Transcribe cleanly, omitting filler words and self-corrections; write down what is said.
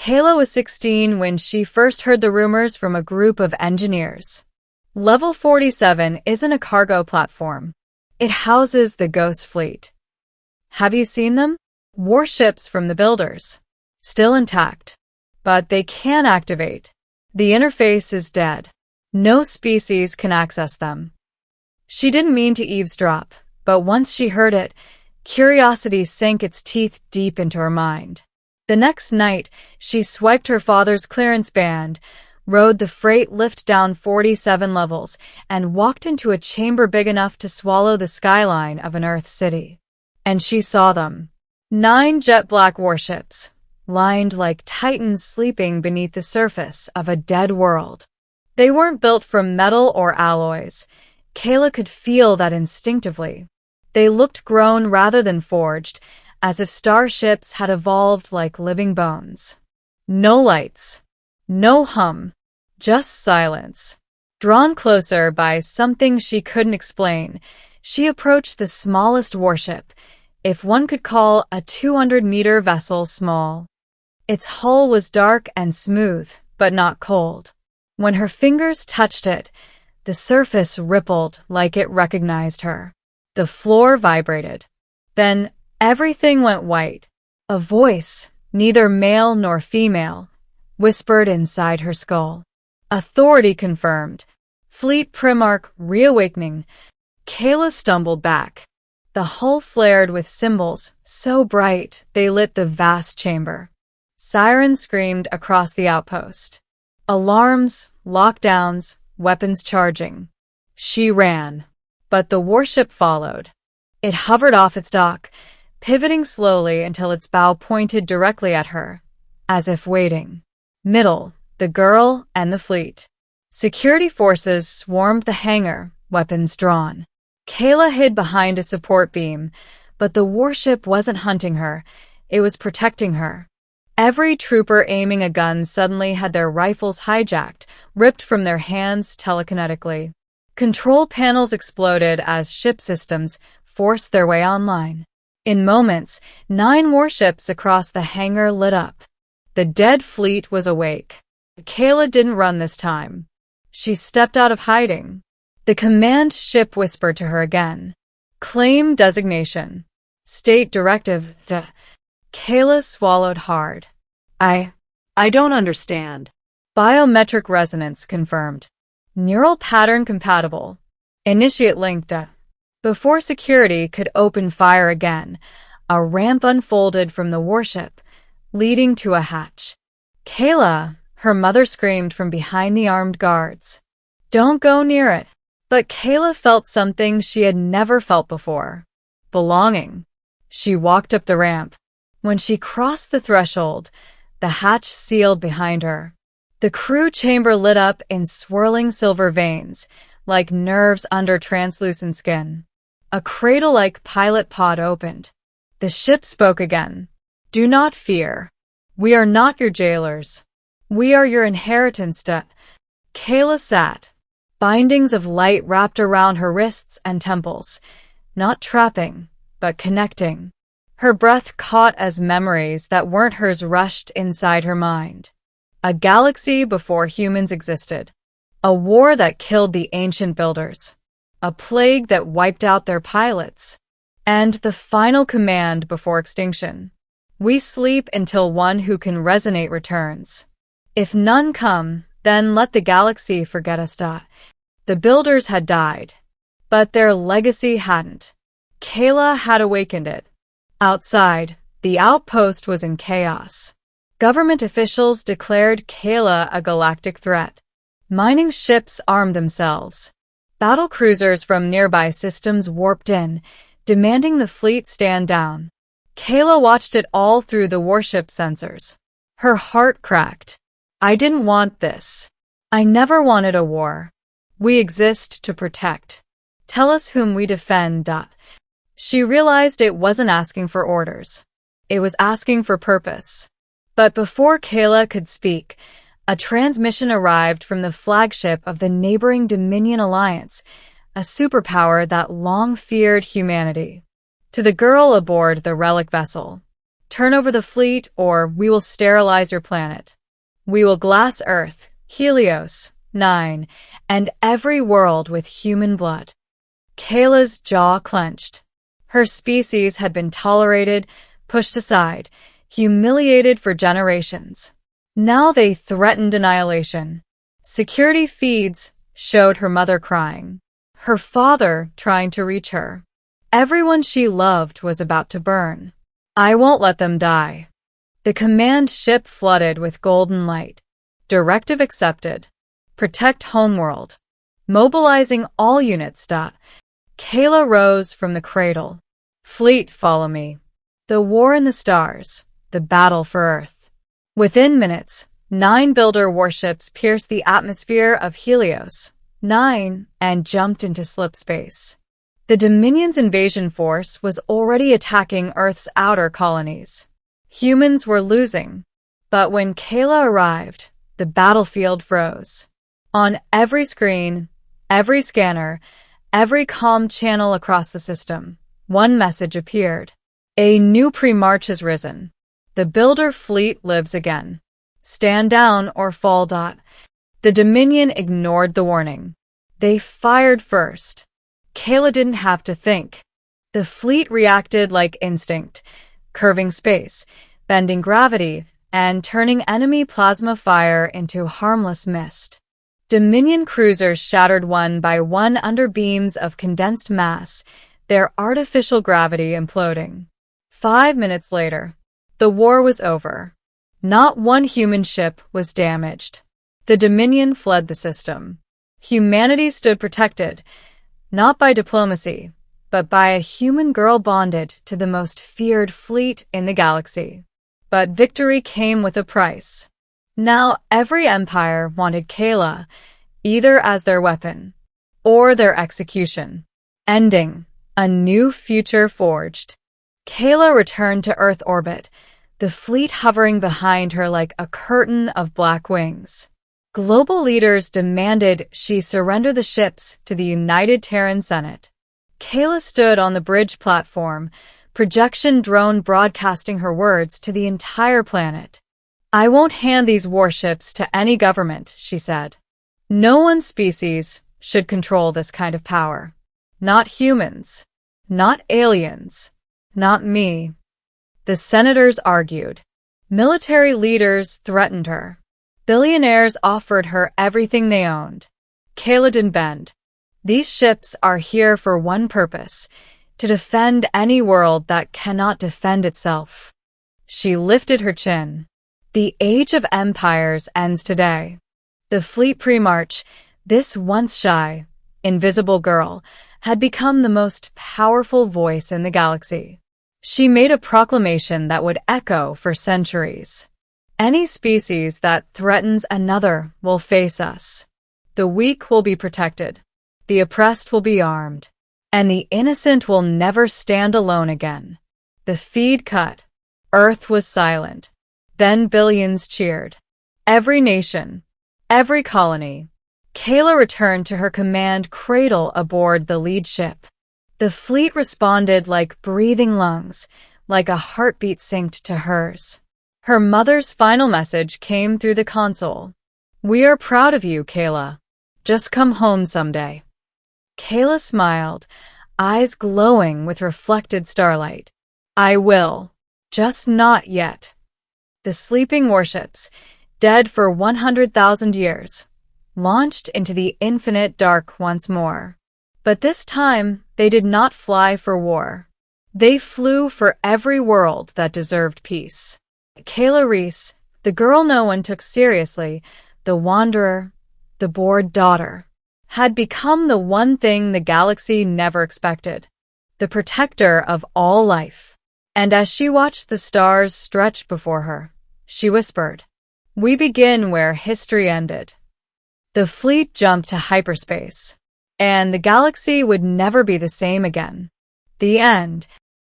Kayla was 16 when she first heard the rumors from a group of engineers. Level 47 isn't a cargo platform. It houses the Ghost Fleet. Have you seen them? Warships from the builders. Still intact. But they can't activate. The interface is dead. No species can access them. She didn't mean to eavesdrop, but once she heard it, curiosity sank its teeth deep into her mind. The next night, she swiped her father's clearance band, rode the freight lift down 47 levels, and walked into a chamber big enough to swallow the skyline of an Earth city. And she saw them. 9 jet-black warships, lined like titans sleeping beneath the surface of a dead world. They weren't built from metal or alloys. Kayla could feel that instinctively. They looked grown rather than forged, as if starships had evolved like living bones. No lights. No hum. Just silence. Drawn closer by something she couldn't explain, she approached the smallest warship, if one could call a 200-meter vessel small. Its hull was dark and smooth, but not cold. When her fingers touched it, the surface rippled like it recognized her. The floor vibrated. Then everything went white. A voice, neither male nor female, whispered inside her skull. Authority confirmed. Fleet Primarch reawakening. Kayla stumbled back. The hull flared with symbols so bright they lit the vast chamber. Sirens screamed across the outpost. Alarms, lockdowns, weapons charging. She ran, but the warship followed. It hovered off its dock, pivoting slowly until its bow pointed directly at her, as if waiting. Middle, the girl and the fleet. Security forces swarmed the hangar, weapons drawn. Kayla hid behind a support beam, but the warship wasn't hunting her, it was protecting her. Every trooper aiming a gun suddenly had their rifles hijacked, ripped from their hands telekinetically. Control panels exploded as ship systems forced their way online. In moments, 9 warships across the hangar lit up. The dead fleet was awake. Kayla didn't run this time. She stepped out of hiding. The command ship whispered to her again. Claim designation. State directive. Kayla swallowed hard. I don't understand. Biometric resonance confirmed. Neural pattern compatible. Initiate linked. Before security could open fire again, a ramp unfolded from the warship, leading to a hatch. Kayla, her mother screamed from behind the armed guards. Don't go near it. But Kayla felt something she had never felt before. Belonging. She walked up the ramp. When she crossed the threshold, the hatch sealed behind her. The crew chamber lit up in swirling silver veins, like nerves under translucent skin. A cradle-like pilot pod opened. The ship spoke again. Do not fear. We are not your jailers. We are your inheritance. Kayla sat. Bindings of light wrapped around her wrists and temples, not trapping, but connecting. Her breath caught as memories that weren't hers rushed inside her mind. A galaxy before humans existed. A war that killed the ancient builders. A plague that wiped out their pilots. And the final command before extinction. We sleep until one who can resonate returns. If none come, then let the galaxy forget us. The builders had died, but their legacy hadn't. Kayla had awakened it. Outside, the outpost was in chaos. Government officials declared Kayla a galactic threat. Mining ships armed themselves. Battle cruisers from nearby systems warped in, demanding the fleet stand down. Kayla watched it all through the warship sensors. Her heart cracked. I didn't want this. I never wanted a war. We exist to protect. Tell us whom we defend. She realized it wasn't asking for orders. It was asking for purpose. But before Kayla could speak, a transmission arrived from the flagship of the neighboring Dominion Alliance, a superpower that long feared humanity. To the girl aboard the relic vessel. Turn over the fleet or we will sterilize your planet. We will glass Earth, Helios, 9, and every world with human blood. Kayla's jaw clenched. Her species had been tolerated, pushed aside, humiliated for generations. Now they threatened annihilation. Security feeds showed her mother crying, her father trying to reach her. Everyone she loved was about to burn. I won't let them die. The command ship flooded with golden light. Directive accepted. Protect homeworld. Mobilizing all units. Kayla rose from the cradle. Fleet, follow me. The war in the stars. The battle for Earth. Within minutes, 9 builder warships pierced the atmosphere of Helios, 9, and jumped into slip space. The Dominion's invasion force was already attacking Earth's outer colonies. Humans were losing, but when Kayla arrived, the battlefield froze. On every screen, every scanner, every comm channel across the system, one message appeared. A new pre-march has risen. The builder fleet lives again. Stand down or fall. The Dominion ignored the warning. They fired first. Kayla didn't have to think. The fleet reacted like instinct, curving space, bending gravity, and turning enemy plasma fire into harmless mist. Dominion cruisers shattered one by one under beams of condensed mass, their artificial gravity imploding. 5 minutes later, the war was over. Not one human ship was damaged. The Dominion fled the system. Humanity stood protected, not by diplomacy, but by a human girl bonded to the most feared fleet in the galaxy. But victory came with a price. Now every empire wanted Kayla, either as their weapon or their execution. Ending. A new future forged. Kayla returned to Earth orbit, the fleet hovering behind her like a curtain of black wings. Global leaders demanded she surrender the ships to the United Terran Senate. Kayla stood on the bridge platform, projection drone broadcasting her words to the entire planet. I won't hand these warships to any government, she said. No one species should control this kind of power. Not humans. Not aliens. Not me. The senators argued. Military leaders threatened her. Billionaires offered her everything they owned. Kayla didn't bend. These ships are here for one purpose, to defend any world that cannot defend itself. She lifted her chin. The age of empires ends today. The fleet pre-march, this once shy, invisible girl, had become the most powerful voice in the galaxy. She made a proclamation that would echo for centuries. Any species that threatens another will face us. The weak will be protected. The oppressed will be armed. And the innocent will never stand alone again. The feed cut. Earth was silent. Then billions cheered. Every nation. Every colony. Kayla returned to her command cradle aboard the lead ship. The fleet responded like breathing lungs, like a heartbeat synced to hers. Her mother's final message came through the console. We are proud of you, Kayla. Just come home someday. Kayla smiled, eyes glowing with reflected starlight. I will. Just not yet. The sleeping warships, dead for 100,000 years, launched into the infinite dark once more. But this time, they did not fly for war. They flew for every world that deserved peace. Kayla Reese, the girl no one took seriously, the wanderer, the bored daughter, had become the one thing the galaxy never expected, the protector of all life. And as she watched the stars stretch before her, she whispered, "We begin where history ended." The fleet jumped to hyperspace, and the galaxy would never be the same again. The end.